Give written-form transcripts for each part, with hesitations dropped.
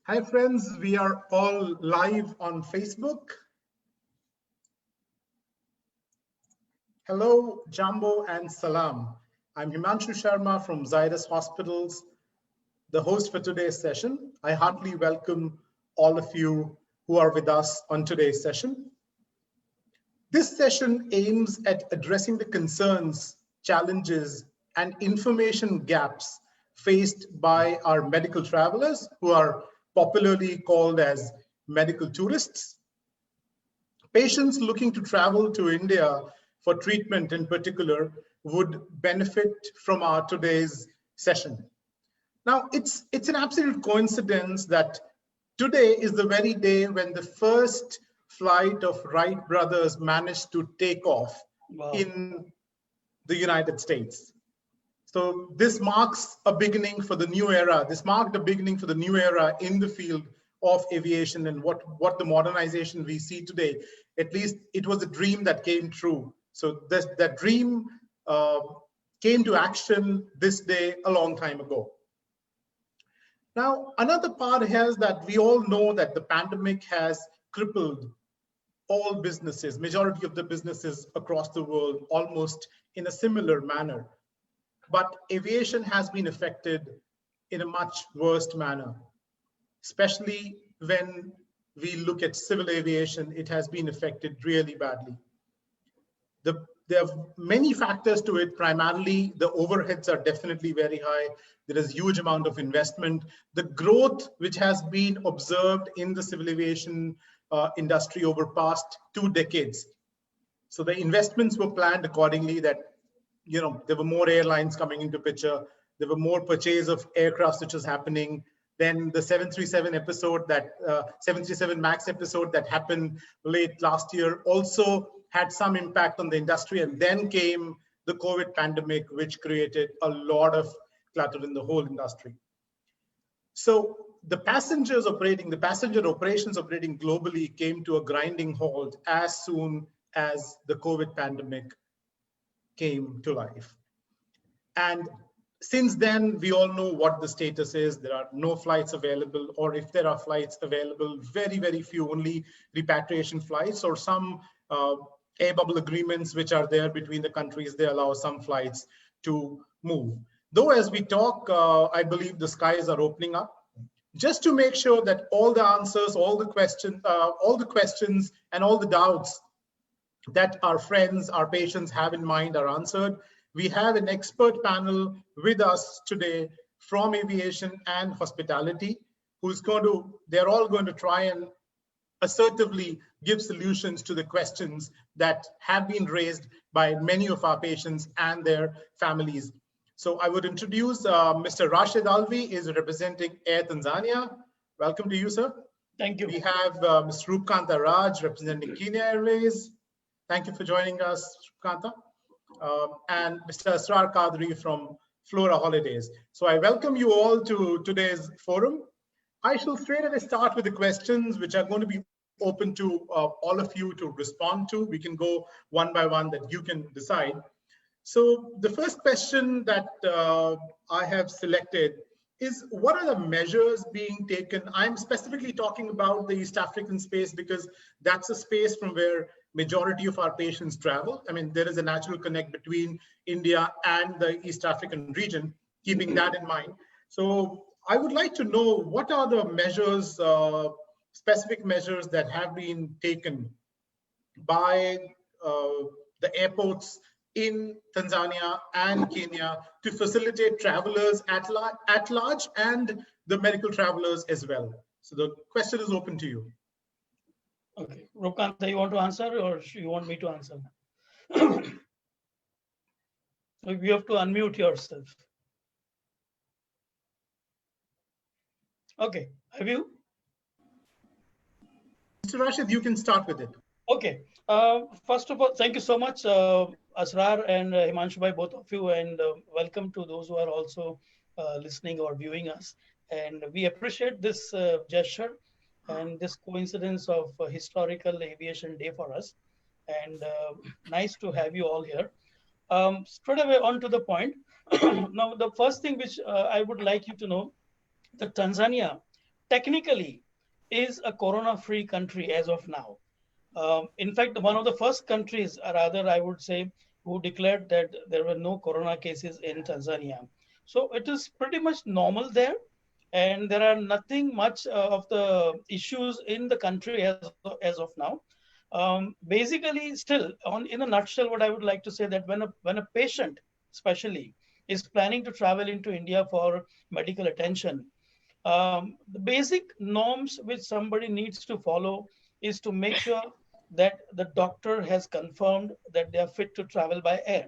Hi friends, we are all live on Facebook. Hello, Jambo and Salam. I'm Himanshu Sharma from Zydus Hospitals, the host for today's session. I heartily welcome all of you who are with us on today's session. This session aims at addressing the concerns, challenges, and information gaps faced by our medical travelers who are popularly called as medical tourists. Patients looking to travel to India for treatment in particular would benefit from our today's session. Now, it's an absolute coincidence that today is the very day when the first flight of Wright brothers managed to take off in the United States. So this marks a beginning for the new era. This marked a beginning for the new era in the field of aviation and what the modernization we see today. At least it was a dream that came true. So that dream came to action this day a long time ago. Now, another part is that we all know that the pandemic has crippled all businesses, majority of the businesses across the world, almost in a similar manner. But aviation has been affected in a much worse manner, especially when we look at civil aviation, it has been affected really badly. There are many factors to it. Primarily, the overheads are definitely very high. There is huge amount of investment. The growth which has been observed in the civil aviation industry over past 2 decades. So the investments were planned accordingly that, there were more airlines coming into picture. There were more purchase of aircrafts which was happening. Then the 737 MAX episode that happened late last year also had some impact on the industry. And then came the COVID pandemic, which created a lot of clutter in the whole industry. So the passenger operations operating globally came to a grinding halt as soon as the COVID pandemic came to life. And since then, we all know what the status is. There are no flights available, or if there are flights available, very, very few, only repatriation flights or some air bubble agreements which are there between the countries. They allow some flights to move. Though as we talk, I believe the skies are opening up. Just to make sure that all the answers, all the questions and all the doubts that our friends, our patients have in mind are answered, we have an expert panel with us today from aviation and hospitality, they're all going to try and assertively give solutions to the questions that have been raised by many of our patients and their families. So I would introduce Mr. Raashid Alavi, is representing Air Tanzania. Welcome to you, sir. Thank you. We have Mr. Roopkanta representing Kenya Airways. Thank you for joining us, Roopkanta. And Mr. Asrar Kadri from Flora Holidays. So I welcome you all to today's forum. I shall straight away start with the questions which are going to be open to all of you to respond to. We can go one by one that you can decide. So the first question that I have selected is, what are the measures being taken? I'm specifically talking about the East African space because that's a space from where majority of our patients travel. I mean, there is a natural connect between India and the East African region, keeping that in mind. So I would like to know, what are the measures, specific measures that have been taken by the airports in Tanzania and Kenya to facilitate travelers at large and the medical travelers as well. So the question is open to you. Okay, Roopkanta, you want to answer or you want me to answer? You have to unmute yourself. Okay, have you? Mr. Raashid, you can start with it. Okay, first of all, thank you so much, Asrar and Himanshu bhai, both of you, and welcome to those who are also listening or viewing us. And we appreciate this gesture and this coincidence of historical aviation day for us. And nice to have you all here. Straight away on to the point. Now, the first thing which I would like you to know, that Tanzania technically is a corona-free country as of now. In fact, one of the first countries, or rather, I would say, who declared that there were no corona cases in Tanzania. So it is pretty much normal there, and there are nothing much of the issues in the country as of now. Basically, still, in a nutshell, what I would like to say that when a patient, especially, is planning to travel into India for medical attention, the basic norms which somebody needs to follow is to make sure that the doctor has confirmed that they are fit to travel by air.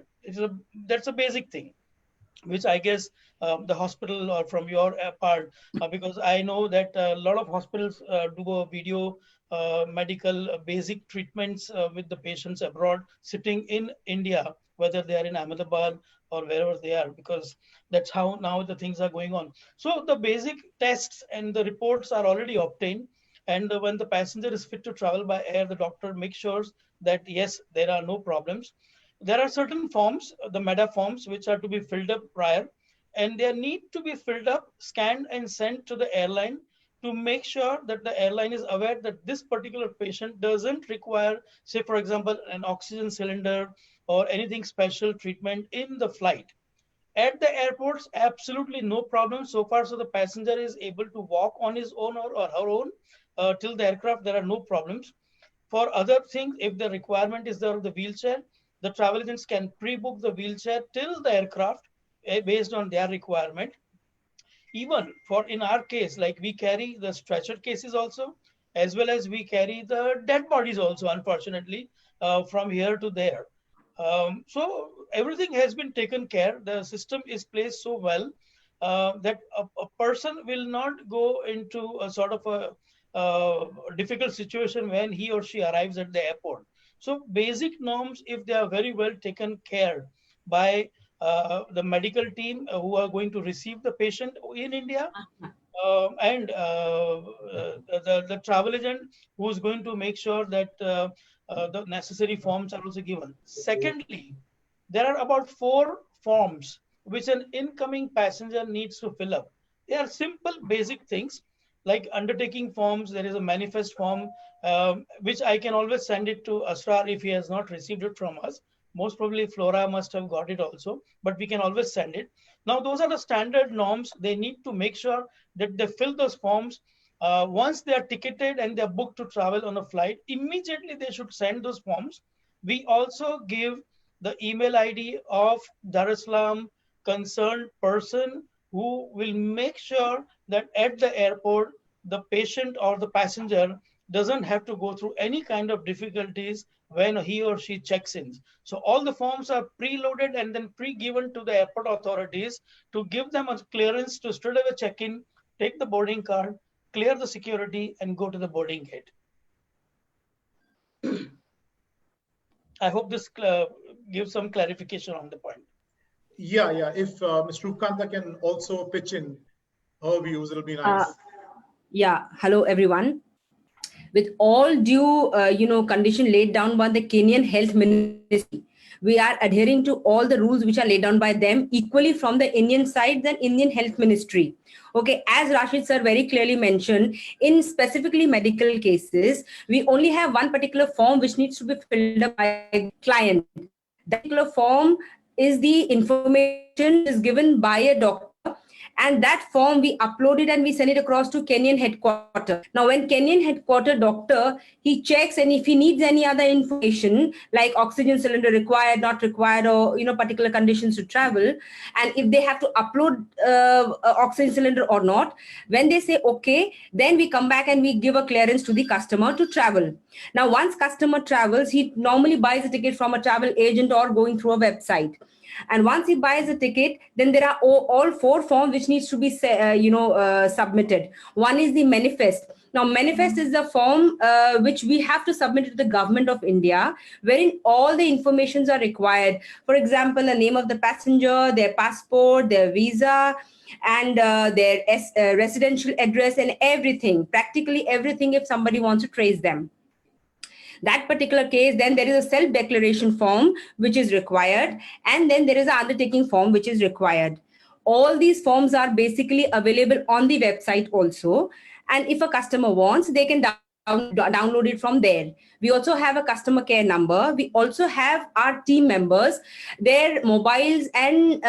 That's a basic thing, which I guess the hospital or from your part, because I know that a lot of hospitals do a video medical basic treatments with the patients abroad sitting in India, whether they are in Ahmedabad or wherever they are, because that's how now the things are going on. So the basic tests and the reports are already obtained. And when the passenger is fit to travel by air, the doctor makes sure that yes, there are no problems. There are certain forms, the MEDIF forms, which are to be filled up prior, and they need to be filled up, scanned, and sent to the airline to make sure that the airline is aware that this particular patient doesn't require, say, for example, an oxygen cylinder or anything special treatment in the flight. At the airports, absolutely no problem so far. So the passenger is able to walk on his own or her own till the aircraft. There are no problems. For other things, if the requirement is there of the wheelchair, the travel agents can pre-book the wheelchair till the aircraft based on their requirement. Even for in our case, like we carry the stretcher cases also, as well as we carry the dead bodies also, unfortunately, from here to there. So everything has been taken care. The system is placed so well that a person will not go into a sort of a difficult situation when he or she arrives at the airport. So basic norms, if they are very well taken care by the medical team who are going to receive the patient in India, and the travel agent who is going to make sure that the necessary forms are also given. Secondly, there are about 4 forms which an incoming passenger needs to fill up. They are simple, basic things like undertaking forms. There is a manifest form, which I can always send it to Asrar if he has not received it from us. Most probably Flora must have got it also, but we can always send it. Now, those are the standard norms. They need to make sure that they fill those forms. Once they are ticketed and they're booked to travel on a flight, immediately they should send those forms. We also give the email ID of Dar es Salaam concerned person who will make sure that at the airport, the patient or the passenger doesn't have to go through any kind of difficulties when he or she checks in. So all the forms are preloaded and then pre-given to the airport authorities to give them a clearance to straight away check in, take the boarding card, clear the security, and go to the boarding gate. I hope this gives some clarification on the point. Yeah. If Mr. Roopkanta can also pitch in her views, it'll be nice. Yeah. Hello, everyone. With all due, condition laid down by the Kenyan Health Ministry, we are adhering to all the rules which are laid down by them equally from the Indian side, the Indian Health Ministry. Okay, as Raashid sir very clearly mentioned, in specifically medical cases, we only have one particular form which needs to be filled up by client. That particular form is the information is given by a doctor, and that form we upload it and we send it across to Kenyan headquarters. Now, when Kenyan headquarters doctor, he checks, and if he needs any other information like oxygen cylinder required, not required, or particular conditions to travel, and if they have to upload oxygen cylinder or not, when they say okay, then we come back and we give a clearance to the customer to travel. Now, once customer travels, he normally buys a ticket from a travel agent or going through a website. And once he buys a ticket, then there are all 4 forms which needs to be submitted. One is the manifest. Now, manifest is the form which we have to submit to the government of India, wherein all the informations are required. For example, the name of the passenger, their passport, their visa, and their residential address, and everything, practically everything, if somebody wants to trace them. That particular case, then there is a self-declaration form which is required, and then there is an undertaking form which is required. All these forms are basically available on the website also, And if a customer wants, they can download it from there. We also have a customer care number. We also have our team members. Their mobiles and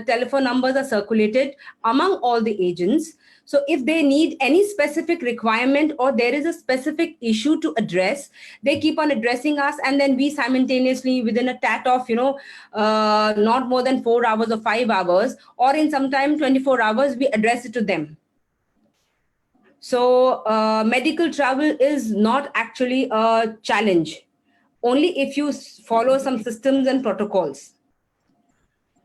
telephone numbers are circulated among all the agents. So if they need any specific requirement or there is a specific issue to address, they keep on addressing us, and then we simultaneously, within a tat of not more than 4 hours or 5 hours, or in some time 24 hours, we address it to them. So medical travel is not actually a challenge, only if you follow some systems and protocols.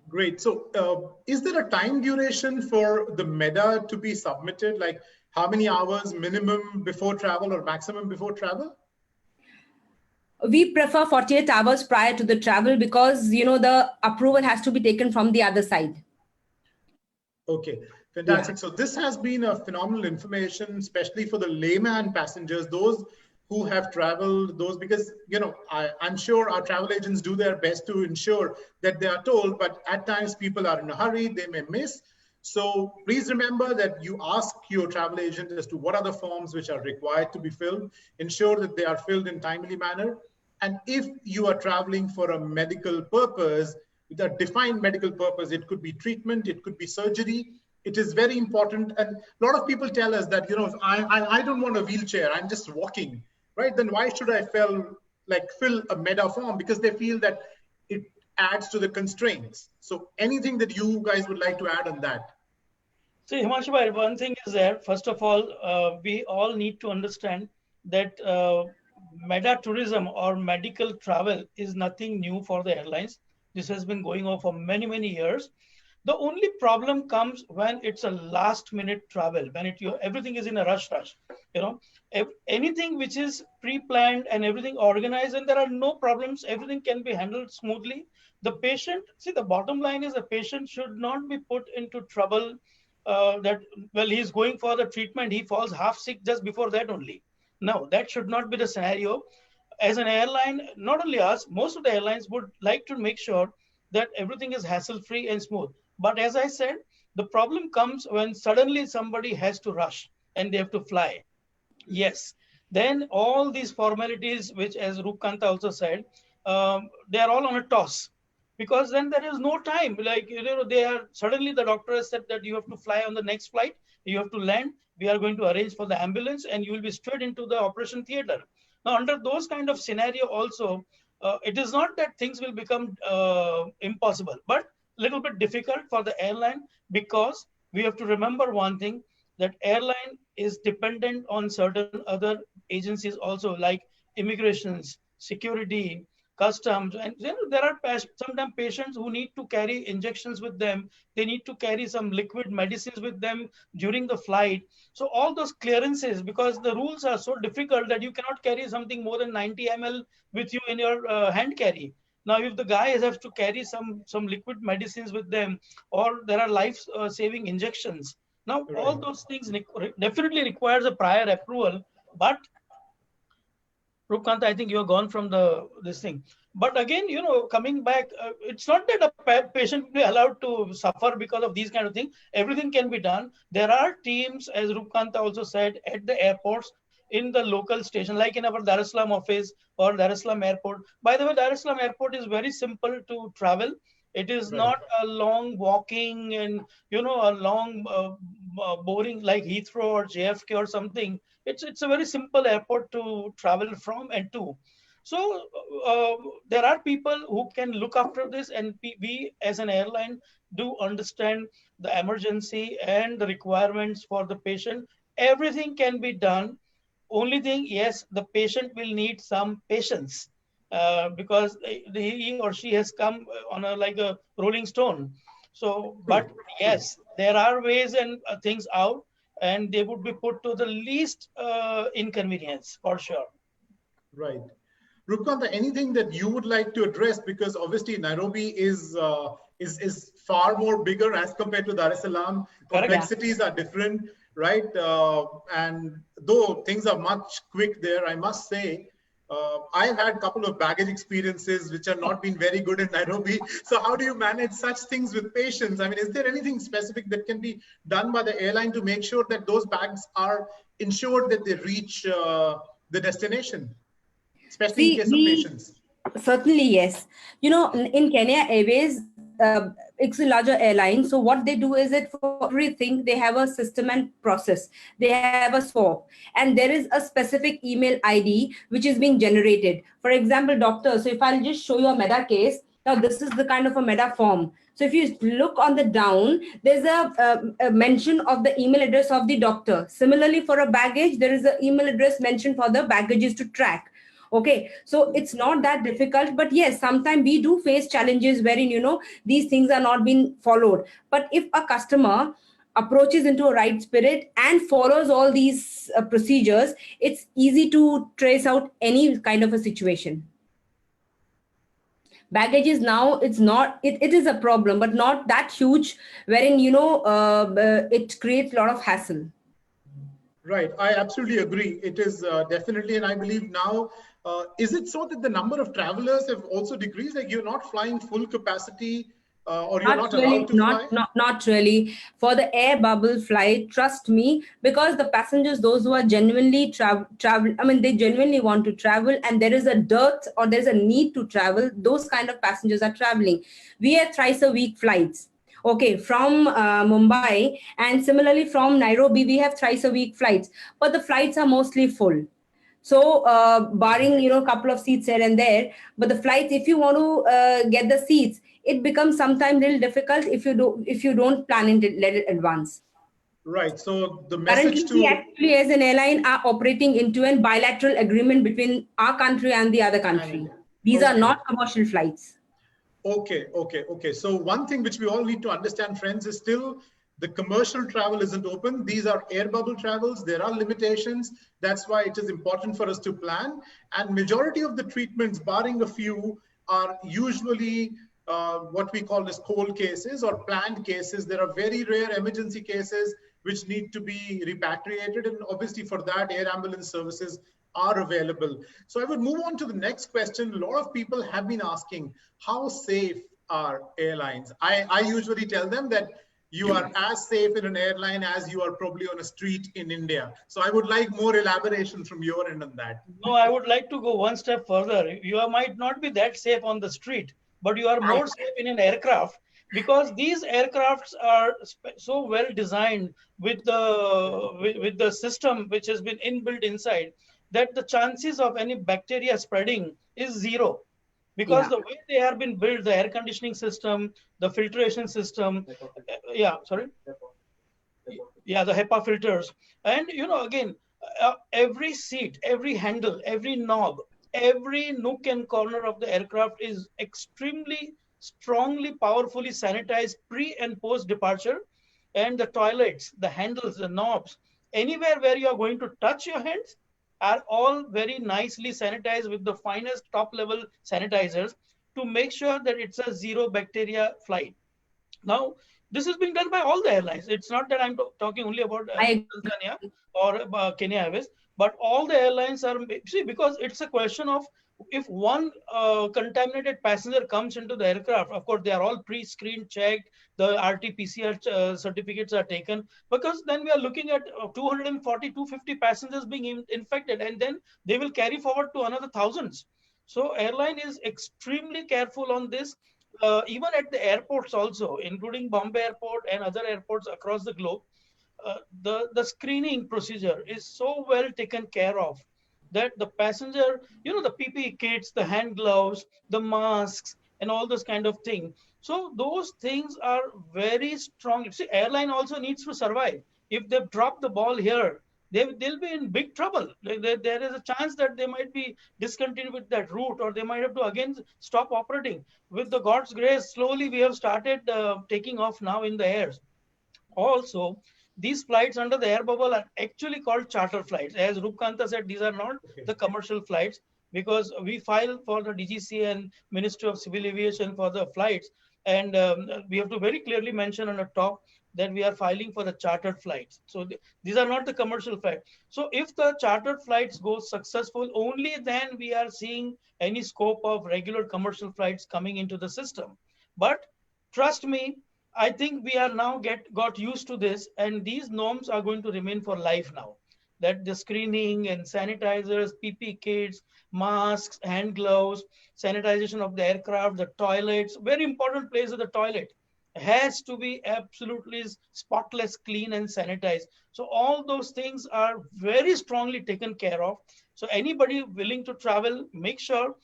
Great. So is there a time duration for the MEDA to be submitted? Like how many hours minimum before travel or maximum before travel? We prefer 48 hours prior to the travel because, the approval has to be taken from the other side. Okay, fantastic. Yeah. So this has been a phenomenal information, especially for the layman passengers, those who have traveled, those, because, I'm sure our travel agents do their best to ensure that they are told, but at times people are in a hurry, they may miss. So please remember that you ask your travel agent as to what are the forms which are required to be filled, ensure that they are filled in timely manner. And if you are traveling for a medical purpose, with a defined medical purpose, it could be treatment, it could be surgery. It is very important. And a lot of people tell us that, I don't want a wheelchair, I'm just walking, right? Then why should I fill a MEDA form? Because they feel that it adds to the constraints. So anything that you guys would like to add on that? So Himanshu, one thing is that, first of all, we all need to understand that MEDA tourism or medical travel is nothing new for the airlines. This has been going on for many, many years. The only problem comes when it's a last minute travel, when everything is in a rush. Anything which is pre-planned and everything organized and there are no problems, everything can be handled smoothly. The patient, the bottom line is the patient should not be put into trouble he's going for the treatment, he falls half sick just before that only. No, that should not be the scenario. As an airline, not only us, most of the airlines would like to make sure that everything is hassle-free and smooth. But as I said, the problem comes when suddenly somebody has to rush and they have to fly. Yes, then all these formalities, which as Roopkanta also said, they are all on a toss. Because then there is no time. They are suddenly the doctor has said that you have to fly on the next flight, you have to land, we are going to arrange for the ambulance, and you will be straight into the operation theater. Now, under those kind of scenario also, it is not that things will become impossible, but a little bit difficult for the airline, because we have to remember one thing, that airline is dependent on certain other agencies also, like immigrations, security, customs, and there are sometimes patients who need to carry injections with them. They need to carry some liquid medicines with them during the flight. So all those clearances, because the rules are so difficult that you cannot carry something more than 90 ml with you in your hand carry. Now, if the guy has to carry some liquid medicines with them, or there are life-saving injections. Now, Right. all those things definitely requires a prior approval, but Roopkanta, I think you are gone from this thing. But again, coming back, it's not that a patient will be allowed to suffer because of these kind of things. Everything can be done. There are teams, as Roopkanta also said, at the airports, in the local station, like in our Dar es Salaam office or Dar es Salaam airport. By the way, Dar es Salaam airport is very simple to travel. It is Right. not a long walking and, a long boring like Heathrow or JFK or something. It's a very simple airport to travel from and to. So there are people who can look after this, and we as an airline do understand the emergency and the requirements for the patient. Everything can be done. Only thing, yes, the patient will need some patience because he or she has come on like a rolling stone. So, but yes, there are ways and things out, and they would be put to the least inconvenience for sure. Right. Roopkanta, anything that you would like to address? Because obviously Nairobi is far more bigger as compared to Dar es Salaam. Complexities are different, right? And though things are much quick there, I must say, I've had a couple of baggage experiences which have not been very good in Nairobi. So how do you manage such things with patients? I mean, is there anything specific that can be done by the airline to make sure that those bags are ensured that they reach the destination, especially in See, case of patients? certainly, yes. In Kenya Airways, it's a larger airline. So what they do is that for everything, they have a system and process. They have a swap, and there is a specific email ID which is being generated. For example, doctor. So if I'll just show you a MEDA case, now this is the kind of a MEDA form. So if you look on the down, there's a mention of the email address of the doctor. Similarly, for a baggage, there is an email address mentioned for the baggages to track. Okay, so it's not that difficult, but yes, sometimes we do face challenges wherein these things are not being followed. But if a customer approaches into a right spirit and follows all these procedures, it's easy to trace out any kind of a situation. Baggages now, it is a problem, but not that huge wherein it creates a lot of hassle. Right, I absolutely agree. It is definitely, and I believe now, is it so that the number of travelers have also decreased? Like you're not flying full capacity, or you're not allowed to fly? Not really. For the air bubble flight, trust me, because the passengers, those who are genuinely travel, I mean, they genuinely want to travel, and there is a dearth or there's a need to travel. Those kind of passengers are traveling. We have thrice a week flights. Okay, from Mumbai, and similarly from Nairobi, we have thrice a week flights, but the flights are mostly full. So barring a couple of seats here and there, but the flights, if you want to get the seats, it becomes sometimes a little difficult if you don't plan it let it advance. Right. So the Currently, message we to actually as an airline are operating into a bilateral agreement between our country and the other country. These are not commercial flights. Okay. So one thing which we all need to understand, friends, is still the commercial travel isn't open. These are air bubble travels. There are limitations. That's why it is important for us to plan. And majority of the treatments, barring a few, are usually what we call as cold cases or planned cases. There are very rare emergency cases which need to be repatriated. And obviously for that, air ambulance services are available. So I would move on to the next question. A lot of people have been asking, how safe are airlines? I usually tell them that you are as safe in an airline as you are probably on a street in India. So I would like more elaboration from your end on that. No, I would like to go one step further. You might not be that safe on the street, but you are more safe in an aircraft, because these aircrafts are so well designed with the system which has been inbuilt inside, that the chances of any bacteria spreading is zero. Because the way they have been built, the air conditioning system, the filtration system, the HEPA filters, and again, every seat, every handle, every knob, every nook and corner of the aircraft is extremely strongly, powerfully sanitized pre and post departure. And the toilets, the handles, the knobs, anywhere where you are going to touch your hands, are all very nicely sanitized with the finest top level sanitizers to make sure that it's a zero bacteria flight. Now, this is being done by all the airlines. It's not that I'm talking only about Tanzania or Kenya Airways, but all the airlines are, see, because it's a question of, if one contaminated passenger comes into the aircraft, of course, they are all pre-screened, checked, the RT-PCR certificates are taken, because then we are looking at 240, 250 passengers being infected, and then they will carry forward to another thousands. So airline is extremely careful on this. Even at the airports also, including Bombay Airport and other airports across the globe, the screening procedure is so well taken care of that the passenger, the PPE kits, the hand gloves, the masks, and all those kind of things. So those things are very strong. See, airline also needs to survive. If they drop the ball here, they'll be in big trouble. There is a chance that they might be discontinued with that route, or they might have to again stop operating. With the God's grace, slowly we have started taking off now in the airs. Also, these flights under the air bubble are actually called charter flights. As Roopkanta said, these are not the commercial flights, because we file for the DGC and Ministry of Civil Aviation for the flights. And we have to very clearly mention on the top that we are filing for the chartered flights. So these are not the commercial flights. So if the chartered flights go successful, only then we are seeing any scope of regular commercial flights coming into the system. But trust me, I think we are now got used to this, and these norms are going to remain for life now. That the screening and sanitizers, PP kits, masks, hand gloves, sanitization of the aircraft, the toilets, very important place of the toilet has to be absolutely spotless, clean and sanitized. So all those things are very strongly taken care of. So anybody willing to travel, make sure,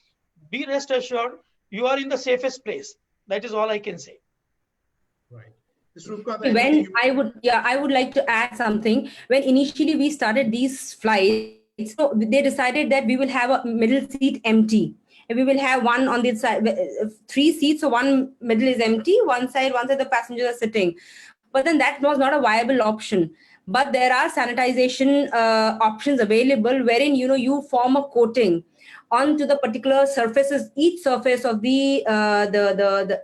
be rest assured, you are in the safest place. That is all I can say. Right. Roopkanta, When I would like to add something. When initially we started these flights, so they decided that we will have a middle seat empty. We will have one on the side, three seats, so one middle is empty, one side the passengers are sitting. But then that was not a viable option. But there are sanitization options available, wherein you form a coating onto the particular surfaces, each surface of the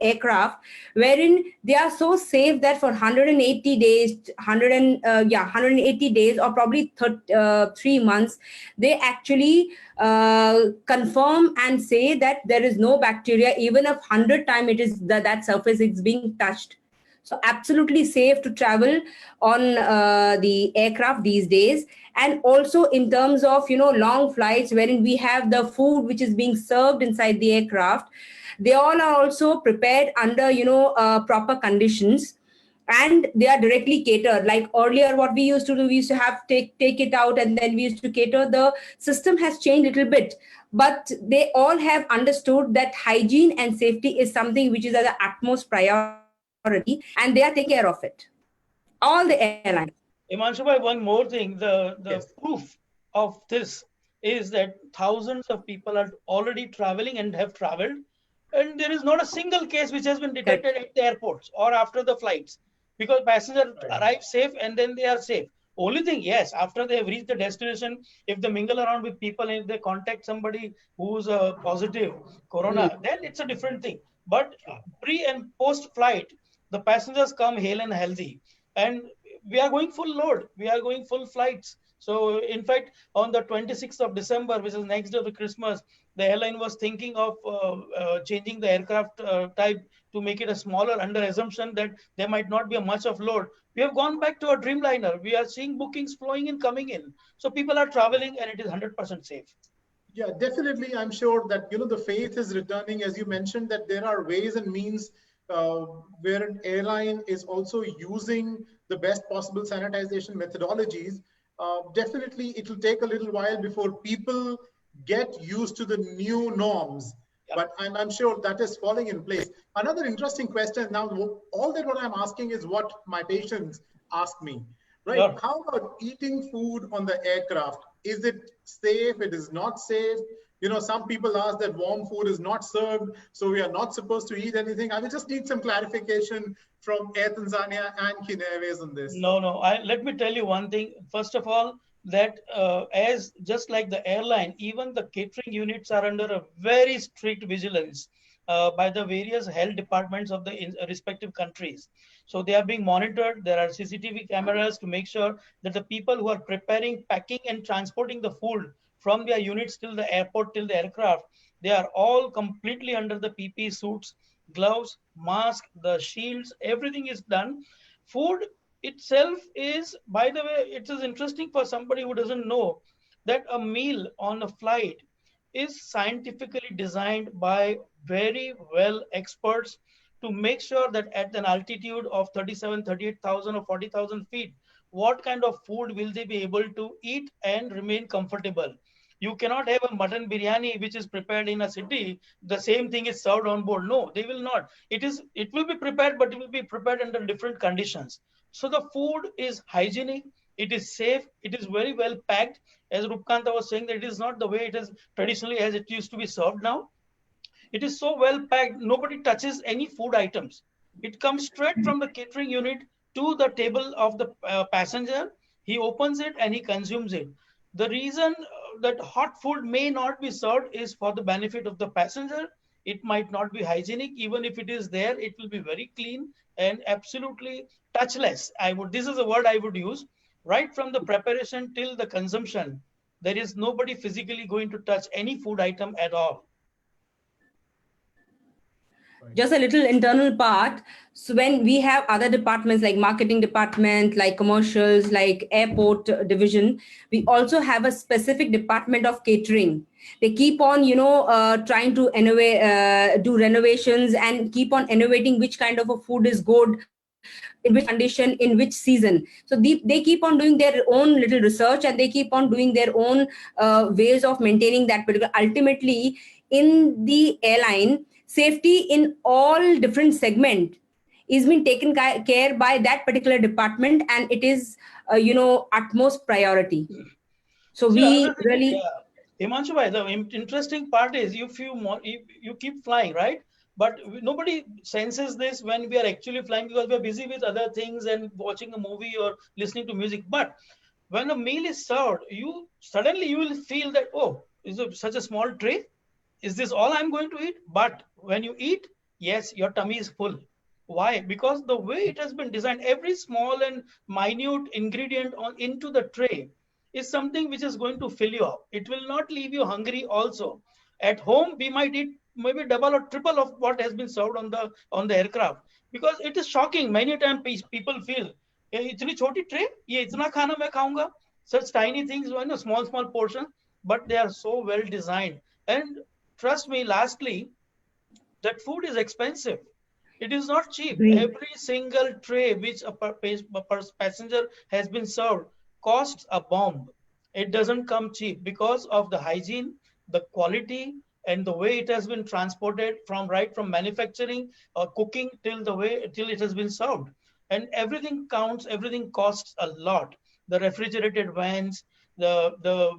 aircraft, wherein they are so safe that for 180 days, 180 days, or probably 3 months, they actually confirm and say that there is no bacteria, even if 100 times it is that surface is being touched. So absolutely safe to travel on the aircraft these days. And also in terms of long flights, wherein we have the food which is being served inside the aircraft, they all are also prepared under proper conditions, and they are directly catered. Like earlier, what we used to do, we used to have take it out, and then we used to cater. The system has changed a little bit, but they all have understood that hygiene and safety is something which is at the utmost priority, and they are taking care of it, all the airlines. Imanshu, one more thing, the Yes. proof of this is that thousands of people are already traveling and have traveled, and there is not a single case which has been detected at the airports or after the flights, because passengers arrive safe and then they are safe. Only thing, yes, after they have reached the destination, if they mingle around with people and if they contact somebody who's positive corona, then it's a different thing. But pre and post flight, the passengers come hale and healthy, and we are going full load. We are going full flights. So in fact, on the 26th of December, which is next day of the Christmas, the airline was thinking of changing the aircraft type to make it a smaller, under assumption that there might not be a much of load. We have gone back to a Dreamliner. We are seeing bookings flowing in, coming in. So people are traveling and it is 100% safe. Yeah, definitely. I'm sure that the faith is returning, as you mentioned, that there are ways and means where an airline is also using the best possible sanitization methodologies. Definitely, it will take a little while before people get used to the new norms. Yep. But I'm sure that is falling in place. Another interesting question now, all that what I'm asking is what my patients ask me, right? Yeah. How about eating food on the aircraft? Is it safe? It is not safe? Some people ask that warm food is not served, so we are not supposed to eat anything. I will just need some clarification from Air Tanzania and Kenya Airways on this. No. Let me tell you one thing. First of all, that as just like the airline, even the catering units are under a very strict vigilance by the various health departments of the respective countries. So they are being monitored. There are CCTV cameras to make sure that the people who are preparing, packing and transporting the food from their units till the airport, till the aircraft, they are all completely under the PPE suits, gloves, mask, the shields, everything is done. Food itself is, by the way, it is interesting for somebody who doesn't know that a meal on a flight is scientifically designed by very well experts to make sure that at an altitude of 37, 38,000 or 40,000 feet, what kind of food will they be able to eat and remain comfortable. You cannot have a mutton biryani which is prepared in a city. The same thing is served on board. No, they will not. It will be prepared, but it will be prepared under different conditions. So the food is hygienic. It is safe. It is very well packed. As Roopkanta was saying, that it is not the way it is traditionally as it used to be served now. It is so well packed. Nobody touches any food items. It comes straight from the catering unit to the table of the passenger. He opens it and he consumes it. The reason that hot food may not be served is for the benefit of the passenger. It might not be hygienic. Even if it is there, it will be very clean and absolutely touchless. This is the word I would use. Right from the preparation till the consumption, there is nobody physically going to touch any food item at all. Just a little internal part. So when we have other departments like marketing department, like commercials, like airport division, we also have a specific department of catering. They keep on, trying to innovate, do renovations and keep on innovating which kind of a food is good, in which condition, in which season. So they keep on doing their own little research, and they keep on doing their own ways of maintaining that particular. Ultimately, in the airline, safety in all different segment is being taken care by that particular department, and it is utmost priority. So See, we another thing, really Himanshu bhai, the interesting part is if you keep flying, right? But nobody senses this when we are actually flying, because we are busy with other things and watching a movie or listening to music. But when a meal is served, you will feel that, oh, is it such a small tray? Is this all I'm going to eat? But when you eat, yes, your tummy is full. Why? Because the way it has been designed, every small and minute ingredient into the tray is something which is going to fill you up. It will not leave you hungry also. At home, we might eat maybe double or triple of what has been served on the aircraft, because it is shocking. Many times people feel, इतनी छोटी tray, ये इतना खाना मैं खाऊंगा. Such tiny things, small portions, but they are so well designed. And trust me, lastly, that food is expensive. It is not cheap. Every single tray which a passenger has been served costs a bomb. It doesn't come cheap because of the hygiene, the quality, and the way it has been transported from manufacturing or cooking till it has been served. And everything counts. Everything costs a lot. The refrigerated vans, the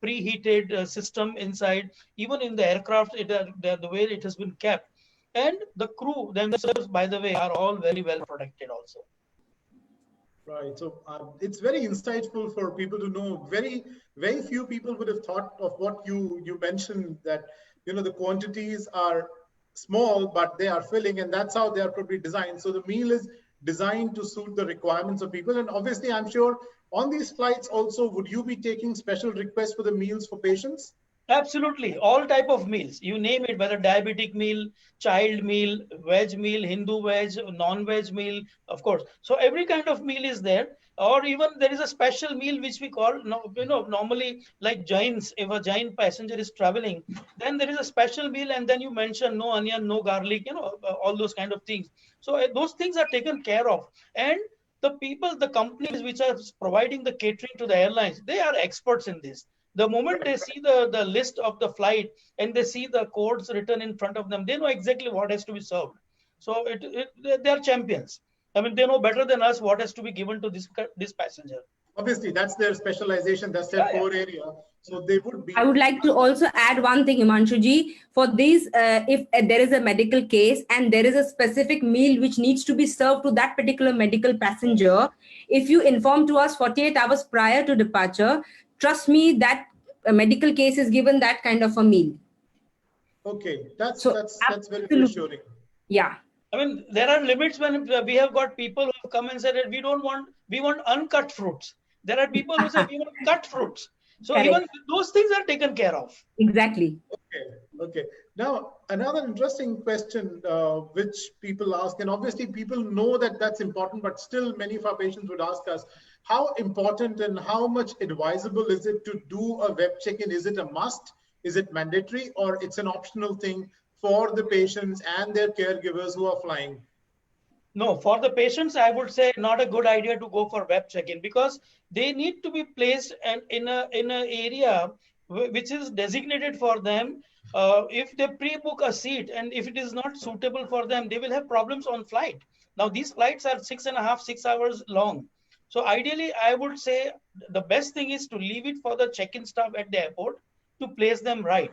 preheated system inside, even in the aircraft, the way it has been kept. And the crew themselves, by the way, are all very well protected also. Right. So it's very insightful for people to know. Very few people would have thought of what you mentioned, that the quantities are small, but they are filling, and that's how they are probably designed. So the meal is designed to suit the requirements of people. And obviously, I'm sure on these flights also, would you be taking special requests for the meals for patients? Absolutely. All type of meals, you name it, whether diabetic meal, child meal, veg meal, Hindu veg, non-veg meal, of course. So every kind of meal is there. Or even there is a special meal which we call, normally like Jains, if a Jain passenger is traveling, then there is a special meal, and then you mention no onion, no garlic, all those kind of things. So those things are taken care of. And the companies which are providing the catering to the airlines, they are experts in this. The moment they see the list of the flight and they see the codes written in front of them, they know exactly what has to be served. So they are champions. I mean, they know better than us what has to be given to this passenger. Obviously, that's their specialization. That's their core area. So they would be. I would like to also add one thing, Himanshuji. For these, if there is a medical case and there is a specific meal which needs to be served to that particular medical passenger, if you inform to us 48 hours prior to departure, trust me, that a medical case is given that kind of a meal. Okay, that's very reassuring. Yeah. I mean, there are limits when we have got people who come and said that we want uncut fruits. There are people who say we want cut fruits. So Correct. Even those things are taken care of. Exactly. Okay. Now, another interesting question which people ask, and obviously people know that that's important, but still many of our patients would ask us, how important and how much advisable is it to do a web check-in? Is it a must? Is it mandatory, or it's an optional thing for the patients and their caregivers who are flying? No, for the patients, I would say not a good idea to go for web check-in, because they need to be placed in an area which is designated for them. If they pre-book a seat and if it is not suitable for them, they will have problems on flight. Now, these flights are 6 hours long. So ideally, I would say the best thing is to leave it for the check-in staff at the airport to place them right.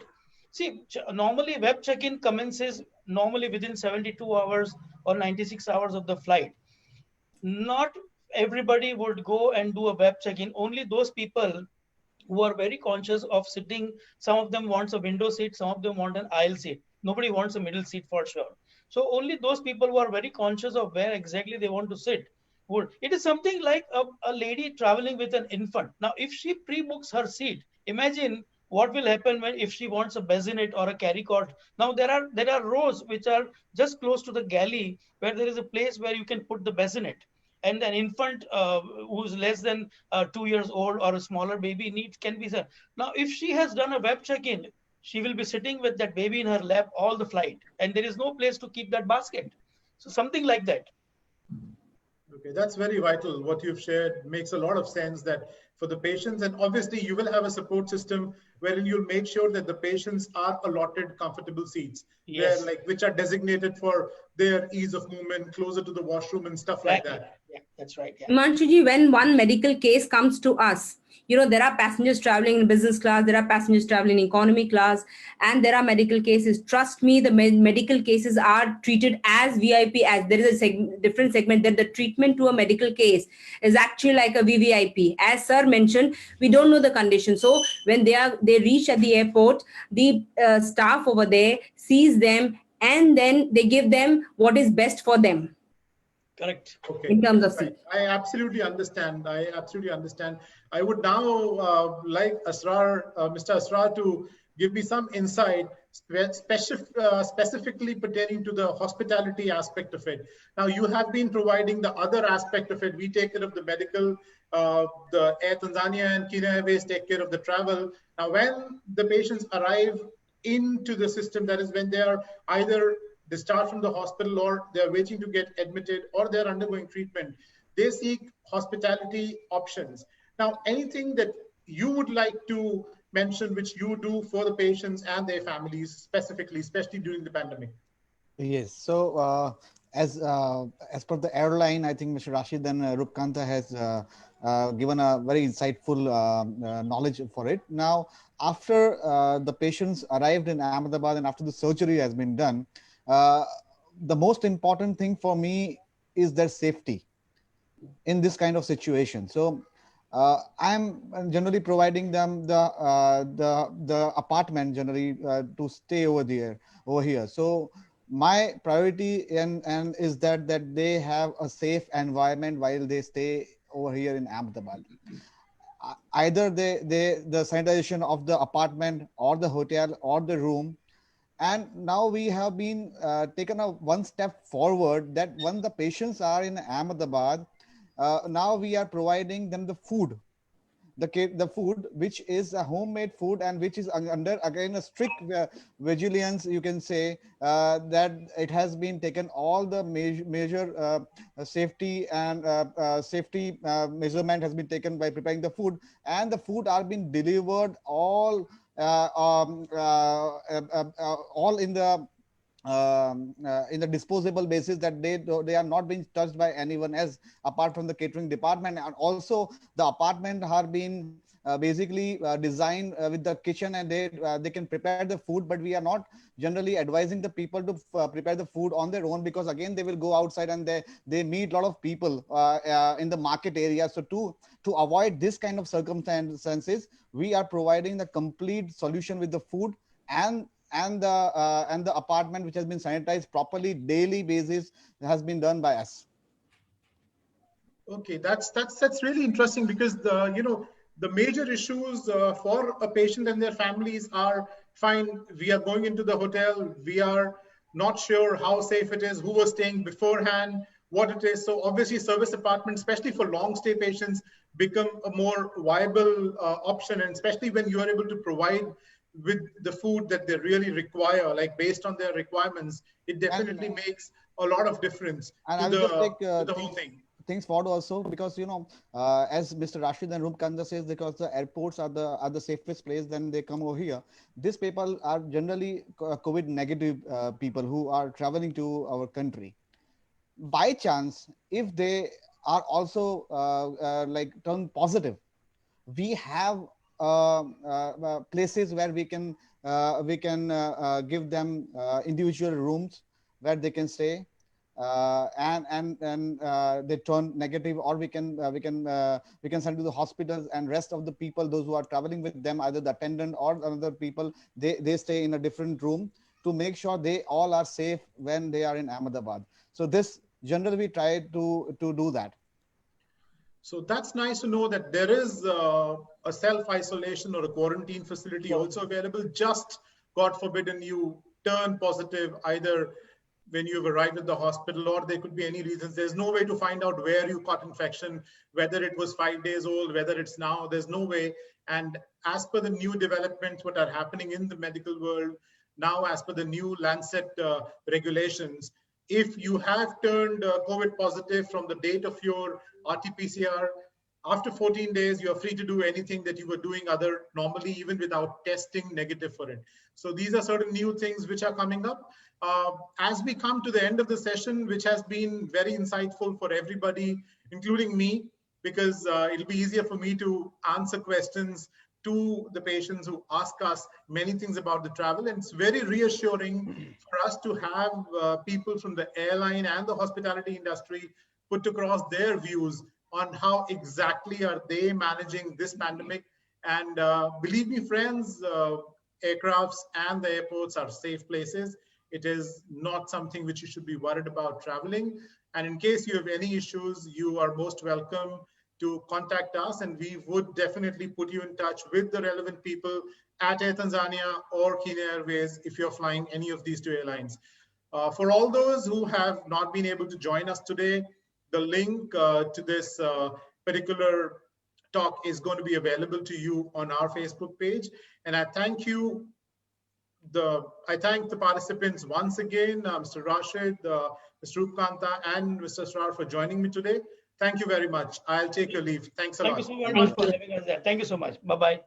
See, normally web check-in commences normally within 72 hours or 96 hours of the flight. Not everybody would go and do a web check-in. Only those people who are very conscious of sitting. Some of them wants a window seat, some of them want an aisle seat. Nobody wants a middle seat for sure. So only those people who are very conscious of where exactly they want to sit would. It is something like a lady traveling with an infant. Now, if she pre-books her seat, imagine what will happen when if she wants a bassinet or a carry cot. Now there are rows which are just close to the galley where there is a place where you can put the bassinet, and an infant who's less than 2 years old or a smaller baby needs can be there. Now, if she has done a web check-in, she will be sitting with that baby in her lap all the flight, and there is no place to keep that basket. So something like that. Okay, that's very vital. What you've shared makes a lot of sense that for the patients, and obviously you will have a support system wherein you'll make sure that the patients are allotted comfortable seats, Yes. where like which are designated for their ease of movement, closer to the washroom and stuff like that. Yeah, that's right. Yeah. Himanshuji, when one medical case comes to us, there are passengers traveling in business class, there are passengers traveling in economy class, and there are medical cases. Trust me, the medical cases are treated as VIP, as there is a different segment that the treatment to a medical case is actually like a VVIP. As sir mentioned, we don't know the condition. So when they reach at the airport, the staff over there sees them and then they give them what is best for them. Correct. Okay. In terms of Right. seat. I absolutely understand. I would now like Asrar, Mr. Asrar, to give me some insight specifically pertaining to the hospitality aspect of it. Now, you have been providing the other aspect of it. We take care of the medical, the Air Tanzania and Kenya Airways take care of the travel. Now, when the patients arrive into the system, that is when they are either discharged from the hospital or they're waiting to get admitted or they're undergoing treatment, they seek hospitality options. Now, anything that you would like to mention which you do for the patients and their families specifically, especially during the pandemic? Yes. So as per the airline, I think Mr. Raashid and Roopkanta has given a very insightful knowledge for it. Now, after the patients arrived in Ahmedabad and after the surgery has been done, the most important thing for me is their safety in this kind of situation. So I'm generally providing them the apartment generally to stay over here. So my priority and is that they have a safe environment while they stay over here in Ahmedabad. Either the sanitization of the apartment or the hotel or the room. And now we have been taken a one step forward that when the patients are in Ahmedabad, now we are providing them the food, the food which is a homemade food and which is under again a strict vigilance, you can say, that it has been taken all the major safety and safety measurement has been taken by preparing the food, and the food are being delivered all in the disposable basis, that they are not being touched by anyone else apart from the catering department. And also the apartment are being basically designed with the kitchen, and they can prepare the food, but we are not generally advising the people to prepare the food on their own, because again they will go outside and they meet a lot of people in the market area. So to avoid this kind of circumstances, we are providing the complete solution with the food and the apartment which has been sanitized properly daily basis has been done by us. Okay, that's really interesting, because the major issues for a patient and their families are, fine, we are going into the hotel, we are not sure how safe it is, who was staying beforehand, what it is. So obviously service apartments, especially for long stay patients, become a more viable option, and especially when you are able to provide with the food that they really require, like based on their requirements, it definitely makes a lot of difference to the whole thing. Things forward also, because as Mr. Raashid and Roopkanta says, because the airports are the safest place, then they come over here. These people are generally COVID negative people who are traveling to our country. By chance, if they are also like turned positive, we have places where we can give them individual rooms where they can stay, and they turn negative, or we can send to the hospitals, and rest of the people, those who are traveling with them, either the attendant or another people, they stay in a different room. to make sure they all are safe when they are in Ahmedabad. So this generally we try to do that. So that's nice to know that there is a self-isolation or a quarantine facility also available. Just God forbid, and you turn positive either when you've arrived at the hospital, or there could be any reasons. There's no way to find out where you caught infection, whether it was 5 days old, whether it's now. There's no way. And as per the new developments, what are happening in the medical world now, as per the new Lancet regulations, if you have turned COVID positive from the date of your RT-PCR, after 14 days, you are free to do anything that you were doing other normally, even without testing negative for it. So these are certain new things which are coming up. As we come to the end of the session, which has been very insightful for everybody, including me, because it'll be easier for me to answer questions to the patients who ask us many things about the travel. And it's very reassuring for us to have people from the airline and the hospitality industry put across their views on how exactly are they managing this pandemic. And believe me, friends, aircrafts and the airports are safe places. It is not something which you should be worried about traveling. And in case you have any issues, you are most welcome to contact us, and we would definitely put you in touch with the relevant people at Air Tanzania or Kenya Airways if you're flying any of these two airlines. For all those who have not been able to join us today, the link to this particular talk is going to be available to you on our Facebook page. And I thank you. I thank the participants once again, Mr. Raashid, Mr. Roopkanta, and Mr. Asrar for joining me today. Thank you very much. I'll take your leave. Thanks a lot. Thank you so very much for having us there. Thank you so much. Bye-bye.